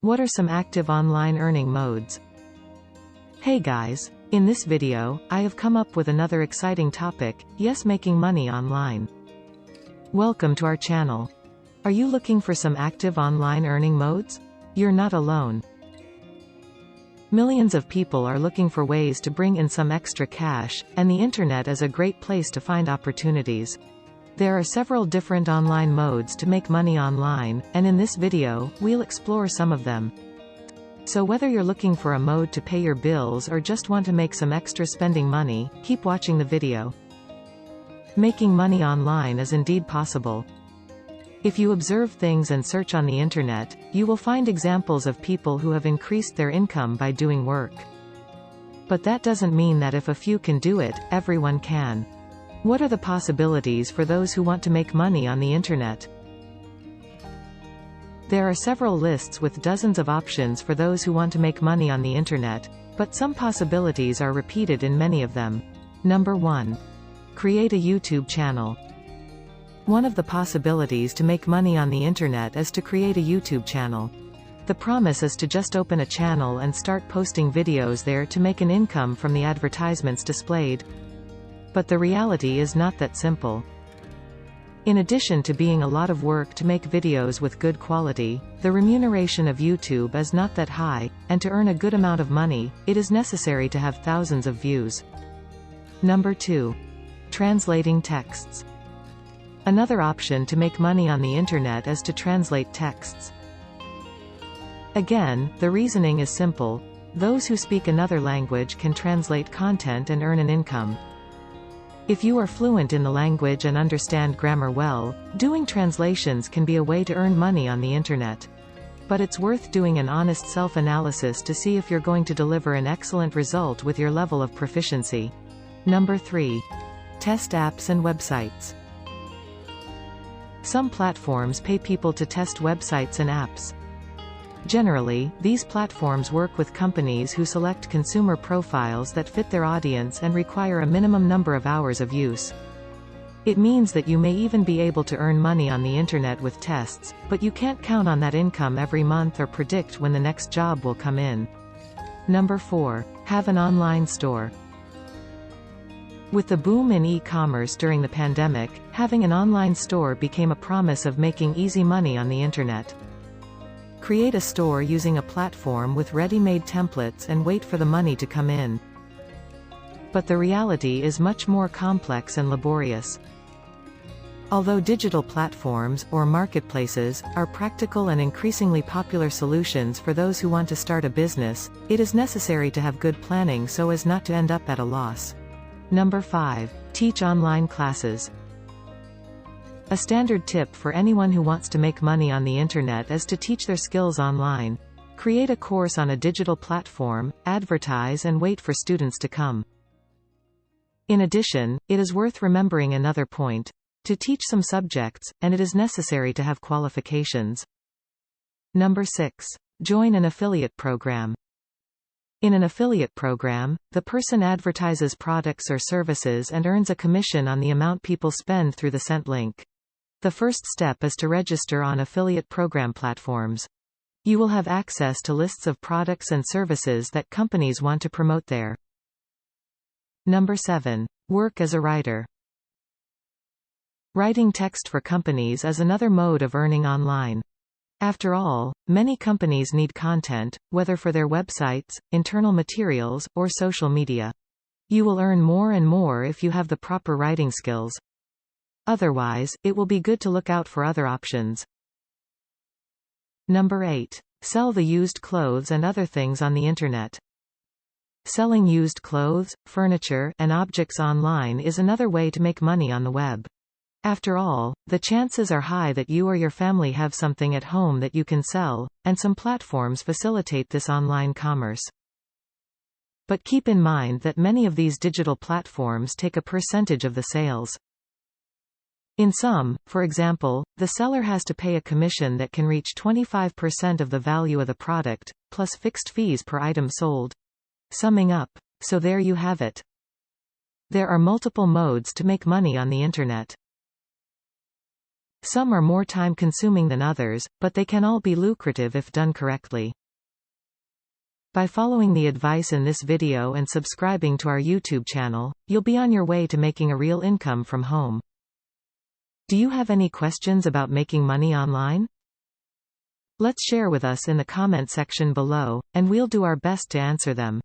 What are some active online earning modes? Hey guys! In this video, I have come up with another exciting topic, yes, making money online. Welcome to our channel. Are you looking for some active online earning modes? You're not alone. Millions of people are looking for ways to bring in some extra cash, and the internet is a great place to find opportunities. There are several different online modes to make money online, and in this video, we'll explore some of them. So whether you're looking for a mode to pay your bills or just want to make some extra spending money, keep watching the video. Making money online is indeed possible. If you observe things and search on the internet, you will find examples of people who have increased their income by doing work. But that doesn't mean that if a few can do it, everyone can. What are the possibilities for those who want to make money on the internet? There are several lists with dozens of options for those who want to make money on the internet, but some possibilities are repeated in many of them. Number 1. Create a YouTube channel. One of the possibilities to make money on the internet is to create a YouTube channel. The promise is to just open a channel and start posting videos there to make an income from the advertisements displayed. But the reality is not that simple. In addition to being a lot of work to make videos with good quality, the remuneration of YouTube is not that high, and to earn a good amount of money, it is necessary to have thousands of views. Number 2. Translating texts. Another option to make money on the internet is to translate texts. Again, the reasoning is simple. Those who speak another language can translate content and earn an income. If you are fluent in the language and understand grammar well, doing translations can be a way to earn money on the internet. But it's worth doing an honest self-analysis to see if you're going to deliver an excellent result with your level of proficiency. Number 3. Test apps and websites. Some platforms pay people to test websites and apps. Generally, these platforms work with companies who select consumer profiles that fit their audience and require a minimum number of hours of use. It means that you may even be able to earn money on the internet with tests, but you can't count on that income every month or predict when the next job will come in. Number 4. Have an online store. With the boom in e-commerce during the pandemic, having an online store became a promise of making easy money on the internet. Create a store using a platform with ready-made templates and wait for the money to come in. But the reality is much more complex and laborious. Although digital platforms, or marketplaces, are practical and increasingly popular solutions for those who want to start a business, it is necessary to have good planning so as not to end up at a loss. Number 5. Teach online classes. A standard tip for anyone who wants to make money on the internet is to teach their skills online. Create a course on a digital platform, advertise and wait for students to come. In addition, it is worth remembering another point. To teach some subjects, and it is necessary to have qualifications. Number 6. Join an affiliate program. In an affiliate program, the person advertises products or services and earns a commission on the amount people spend through the sent link. The first step is to register on affiliate program platforms. You will have access to lists of products and services that companies want to promote there. Number 7. Work as a writer. Writing text for companies is another mode of earning online. After all, many companies need content, whether for their websites, internal materials, or social media. You will earn more and more if you have the proper writing skills. Otherwise, it will be good to look out for other options. Number 8. Sell the used clothes and other things on the internet. Selling used clothes, furniture, and objects online is another way to make money on the web. After all, the chances are high that you or your family have something at home that you can sell, and some platforms facilitate this online commerce. But keep in mind that many of these digital platforms take a percentage of the sales. In some, for example, the seller has to pay a commission that can reach 25% of the value of the product, plus fixed fees per item sold. Summing up, so there you have it. There are multiple modes to make money on the internet. Some are more time-consuming than others, but they can all be lucrative if done correctly. By following the advice in this video and subscribing to our YouTube channel, you'll be on your way to making a real income from home. Do you have any questions about making money online? Let's share with us in the comment section below, and we'll do our best to answer them.